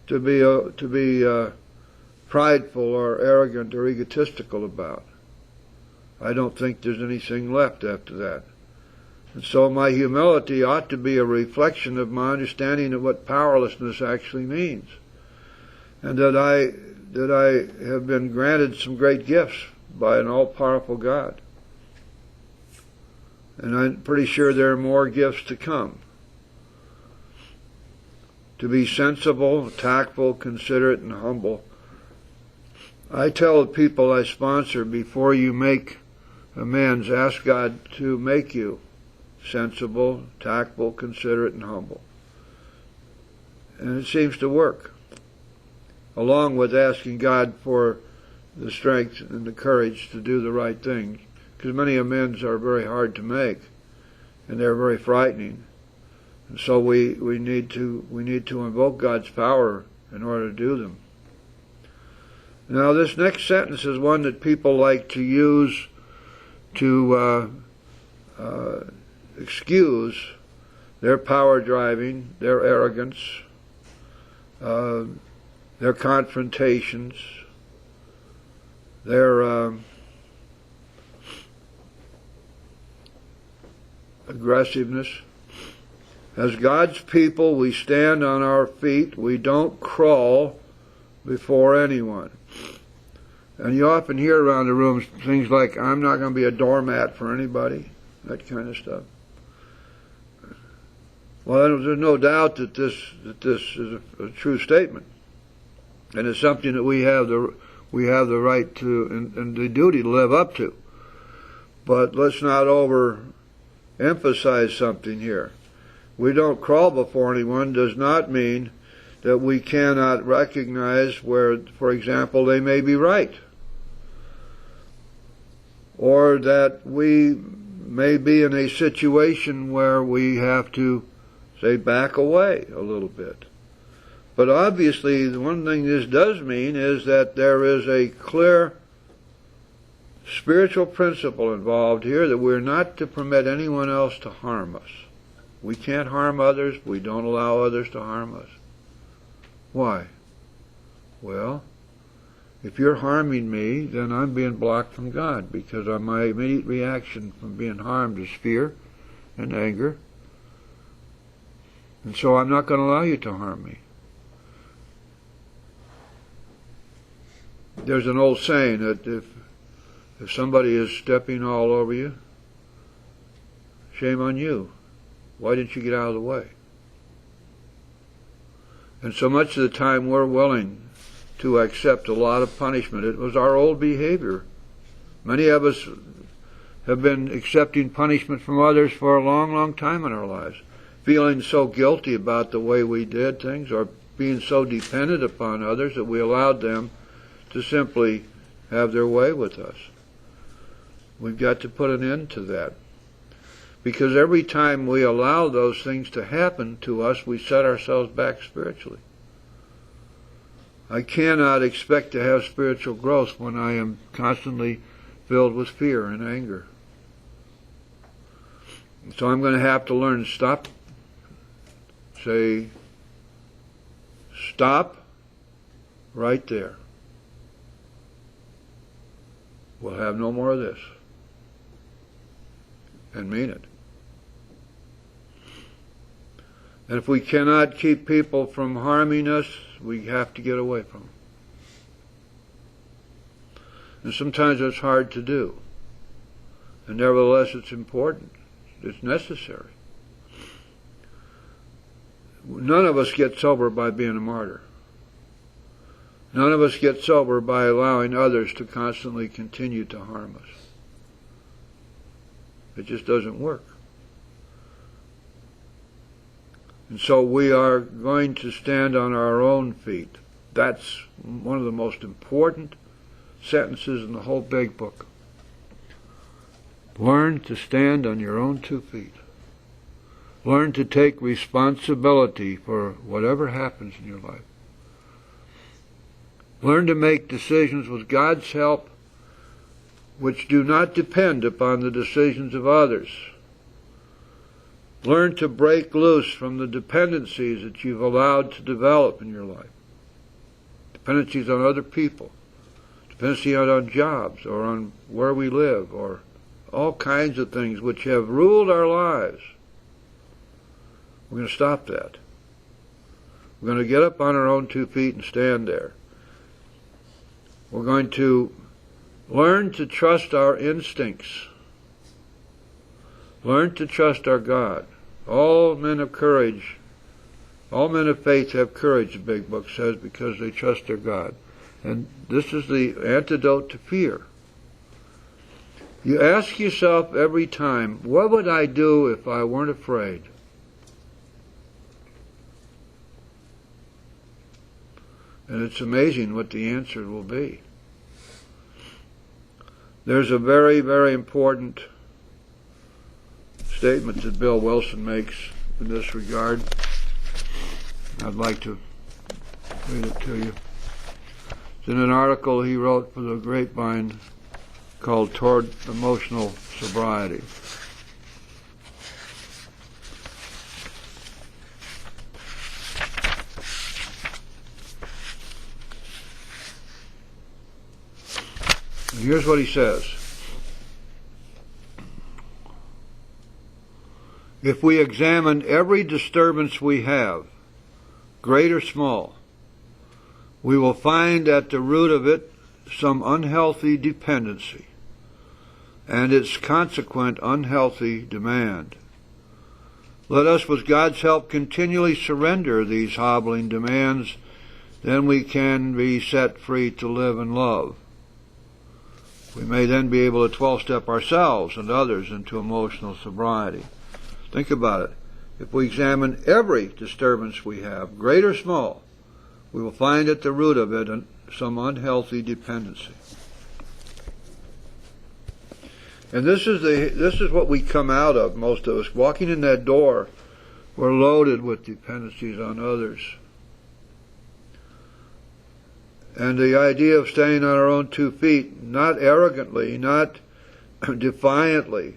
to be prideful or arrogant or egotistical about? I don't think there's anything left after that. And so my humility ought to be a reflection of my understanding of what powerlessness actually means. And that I have been granted some great gifts by an all-powerful God. And I'm pretty sure there are more gifts to come. To be sensible, tactful, considerate, and humble. I tell the people I sponsor, before you make amends, ask God to make you sensible, tactful, considerate, and humble. And it seems to work. along with asking God for the strength and the courage to do the right thing, because many amends are very hard to make, and they're very frightening. And so we need to invoke God's power in order to do them. Now, this next sentence is one that people like to use to excuse their power driving, their arrogance, their confrontations, their aggressiveness. As God's people, we stand on our feet. We don't crawl before anyone. And you often hear around the rooms things like, I'm not going to be a doormat for anybody, that kind of stuff. Well, there's no doubt that this is a true statement, and it's something that we have the right to and the duty to live up to. But let's not overemphasize something here. We don't crawl before anyone does not mean that we cannot recognize where, for example, they may be right, or that we may be in a situation where we have to, say, back away a little bit. But obviously, the one thing this does mean is that there is a clear spiritual principle involved here, that we're not to permit anyone else to harm us. We can't harm others. We don't allow others to harm us. Why? Well, if you're harming me, then I'm being blocked from God, because my immediate reaction from being harmed is fear and anger. And so I'm not going to allow you to harm me. There's an old saying that if somebody is stepping all over you, shame on you. Why didn't you get out of the way? And so much of the time we're willing to accept a lot of punishment. It was our old behavior. Many of us have been accepting punishment from others for a long, long time in our lives, feeling so guilty about the way we did things, or being so dependent upon others that we allowed them to simply have their way with us. We've got to put an end to that, because every time we allow those things to happen to us, we set ourselves back spiritually. I cannot expect to have spiritual growth when I am constantly filled with fear and anger. So I'm going to have to learn to stop. Say, stop right there. We'll have no more of this. And mean it. And if we cannot keep people from harming us, we have to get away from them. And sometimes it's hard to do. And nevertheless, it's important. It's necessary. None of us get sober by being a martyr. None of us get sober by allowing others to constantly continue to harm us. It just doesn't work. And so we are going to stand on our own feet. That's one of the most important sentences in the whole big book. Learn to stand on your own 2 feet. Learn to take responsibility for whatever happens in your life. Learn to make decisions with God's help which do not depend upon the decisions of others. Learn to break loose from the dependencies that you've allowed to develop in your life. Dependencies on other people, dependency on jobs, or on where we live, or all kinds of things which have ruled our lives. We're going to stop that. We're going to get up on our own 2 feet and stand there. We're going to learn to trust our instincts. Learn to trust our God. All men of courage, all men of faith have courage, the big book says, because they trust their God. And this is the antidote to fear. You ask yourself every time, what would I do if I weren't afraid? And it's amazing what the answer will be. There's a very, very important statement that Bill Wilson makes in this regard. I'd like to read it to you. It's in an article he wrote for the Grapevine called Toward Emotional Sobriety. And here's what he says. If we examine every disturbance we have, great or small, we will find at the root of it some unhealthy dependency and its consequent unhealthy demand. Let us, with God's help, continually surrender these hobbling demands, then we can be set free to live and love. We may then be able to 12-step ourselves and others into emotional sobriety. Think about it. If we examine every disturbance we have, great or small, we will find at the root of it some unhealthy dependency. And this is what we come out of, most of us. Walking in that door, we're loaded with dependencies on others. And the idea of standing on our own 2 feet, not arrogantly, not defiantly,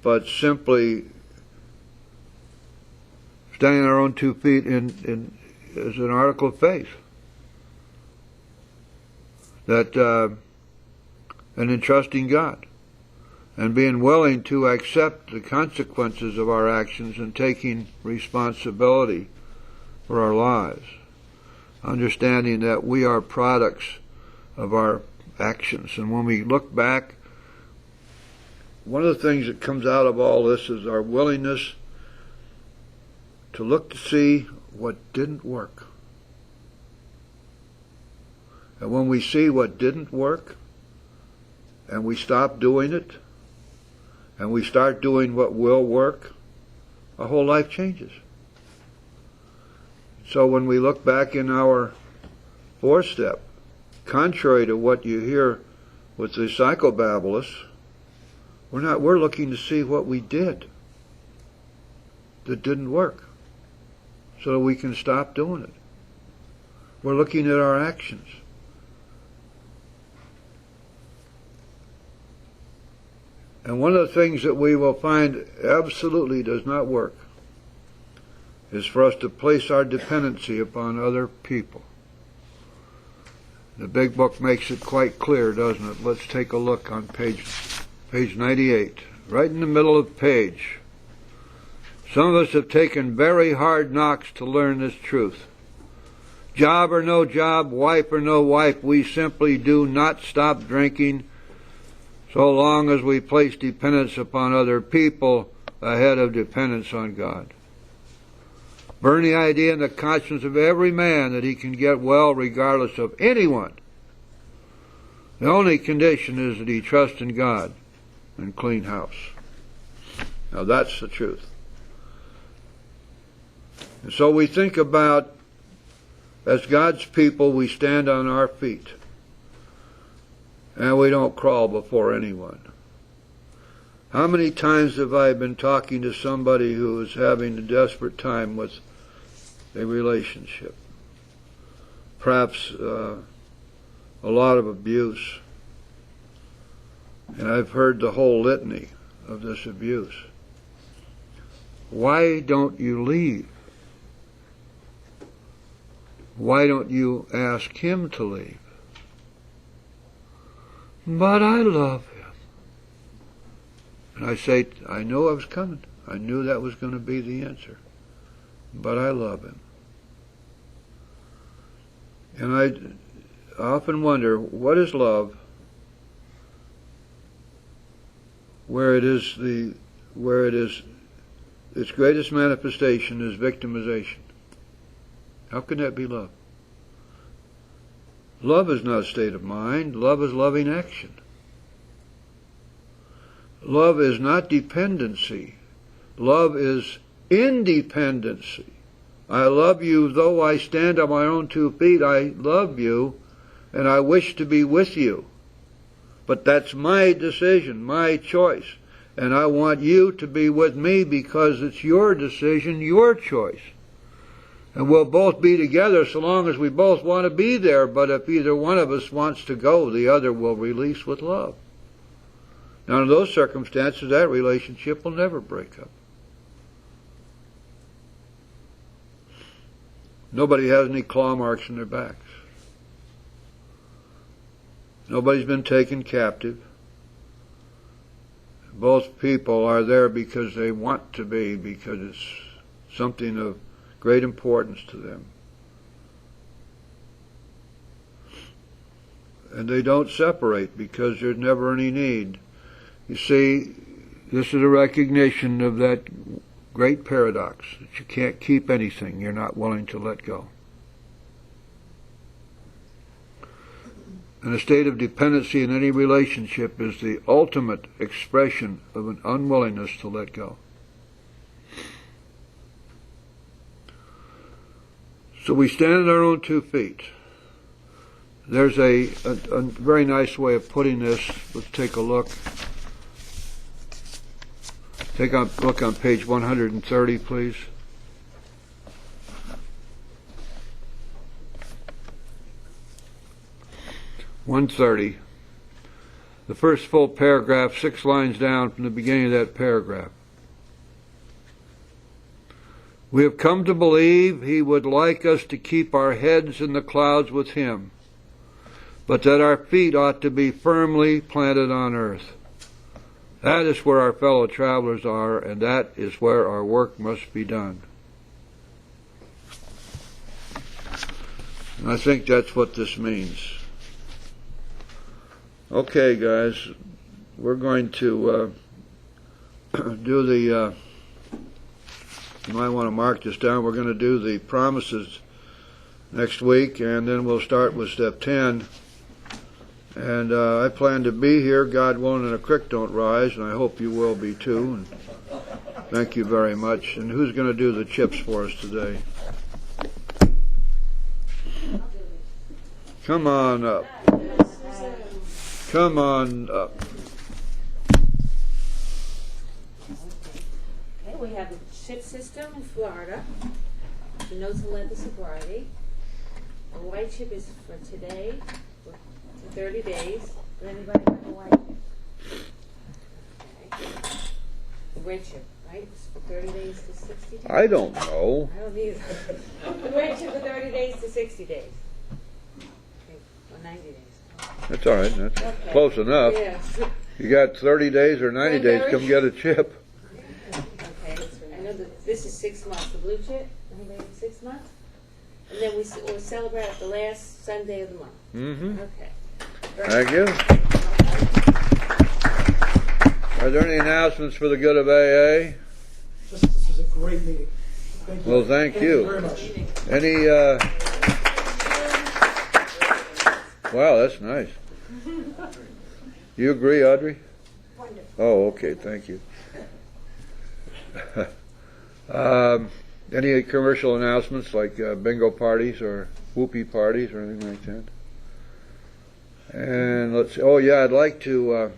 but simply standing on our own 2 feet is an article of faith. And in trusting God. And being willing to accept the consequences of our actions and taking responsibility for our lives. Understanding that we are products of our actions. And when we look back, one of the things that comes out of all this is our willingness to look to see what didn't work. And when we see what didn't work, and we stop doing it, and we start doing what will work, our whole life changes. So when we look back in our 4th step, contrary to what you hear with the psychobabblists, we're looking to see what we did that didn't work, so that we can stop doing it. We're looking at our actions. And one of the things that we will find absolutely does not work is for us to place our dependency upon other people. The big book makes it quite clear, doesn't it? Let's take a look on page 98. Right in the middle of the page. Some of us have taken very hard knocks to learn this truth. Job or no job, wife or no wife, we simply do not stop drinking so long as we place dependence upon other people ahead of dependence on God. Burn the idea in the conscience of every man that he can get well regardless of anyone. The only condition is that he trusts in God and clean house. Now that's the truth. And so we think about, as God's people, we stand on our feet. And we don't crawl before anyone. How many times have I been talking to somebody who is having a desperate time with a relationship? Perhaps a lot of abuse. And I've heard the whole litany of this abuse. Why don't you leave? Why don't you ask him to leave? But I love him. And I say, I knew I was coming. I knew that was going to be the answer. But I love him. And I often wonder, what is love where its greatest manifestation is victimization? How can that be love? Love is not a state of mind. Love is loving action. Love is not dependency. Love is independency I love you though I stand on my own 2 feet. I love you and I wish to be with you. But that's my decision, my choice. And I want you to be with me because it's your decision, your choice. And we'll both be together so long as we both want to be there. But if either one of us wants to go, the other will release with love. Now, in those circumstances, that relationship will never break up. Nobody has any claw marks in their backs. Nobody's been taken captive. Both people are there because they want to be, because it's something of great importance to them. And they don't separate because there's never any need. You see, this is a recognition of that great paradox, that you can't keep anything you're not willing to let go. And a state of dependency in any relationship is the ultimate expression of an unwillingness to let go. So we stand on our own 2 feet. There's a very nice way of putting this. Let's take a look. Take a look on page 130, please. (130). The first full paragraph, 6 lines down from the beginning of that paragraph. We have come to believe he would like us to keep our heads in the clouds with him, but that our feet ought to be firmly planted on earth. That is where our fellow travelers are, and that is where our work must be done. And I think that's what this means. Okay, guys, we're going to do the, you might want to mark this down, we're going to do the promises next week, and then we'll start with step 10. And I plan to be here, God willing, and a creek don't rise, and I hope you will be too. And thank you very much. And who's going to do the chips for us today? Come on up. Come on up. Okay, we have the chip system in Florida. The notes of length of sobriety. The white chip is for today, for 30 days. Does anybody have a white chip? Okay. The red chip, right? It's for 30 days to 60 days? I don't know. I don't either. The red chip for 30 days to 60 days. Okay, or 90 days. That's all right. That's Okay. close enough. Yes. You got 30 days or 90 days, come get a chip. Okay, I know that this is 6 months. The blue chip, anybody 6 months? And then we'll celebrate the last Sunday of the month. Mm-hmm. Okay. Thank you. Are there any announcements for the good of AA? This is a great meeting. Thank you. Well, thank you. Very much. Any, wow, that's nice. You agree, Audrey? Wonderful. Oh, okay, thank you. Any commercial announcements like bingo parties or whoopee parties or anything like that? And let's see. Oh yeah, I'd like to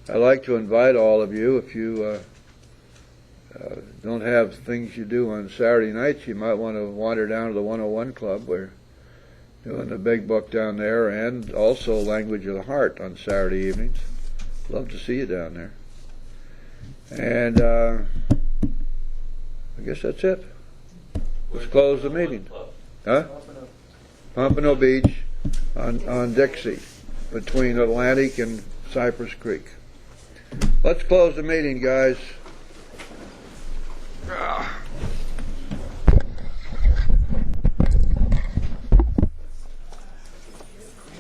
invite all of you. If you don't have things you do on Saturday nights, you might want to wander down to the 101 Club. We're doing the big book down there, and also Language of the Heart on Saturday evenings. Love to see you down there. And I guess that's it. Let's close the meeting. Huh? Pompano Beach on Dixie, between Atlantic and Cypress Creek. Let's close the meeting, guys.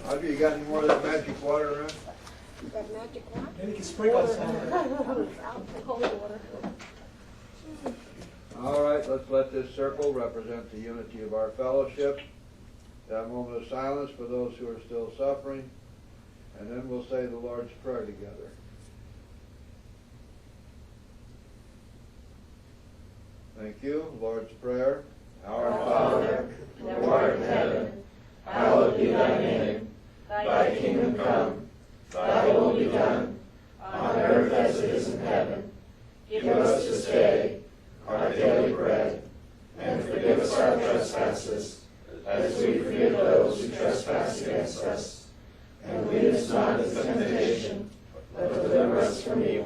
Audrey, you got any more of that magic water around? That magic water? Maybe you can sprinkle some. Cold water. All right, let's let this circle represent the unity of our fellowship. Have a moment of silence for those who are still suffering, and then we'll say the Lord's Prayer together. Thank you. Lord's Prayer. Our Father, who art in heaven, hallowed be thy name. Thy kingdom come, thy will be done, on earth as it is in heaven. Give us this day our daily bread, and forgive us our trespasses, as we forgive those who trespass against us. And lead us not into temptation, but deliver us from evil.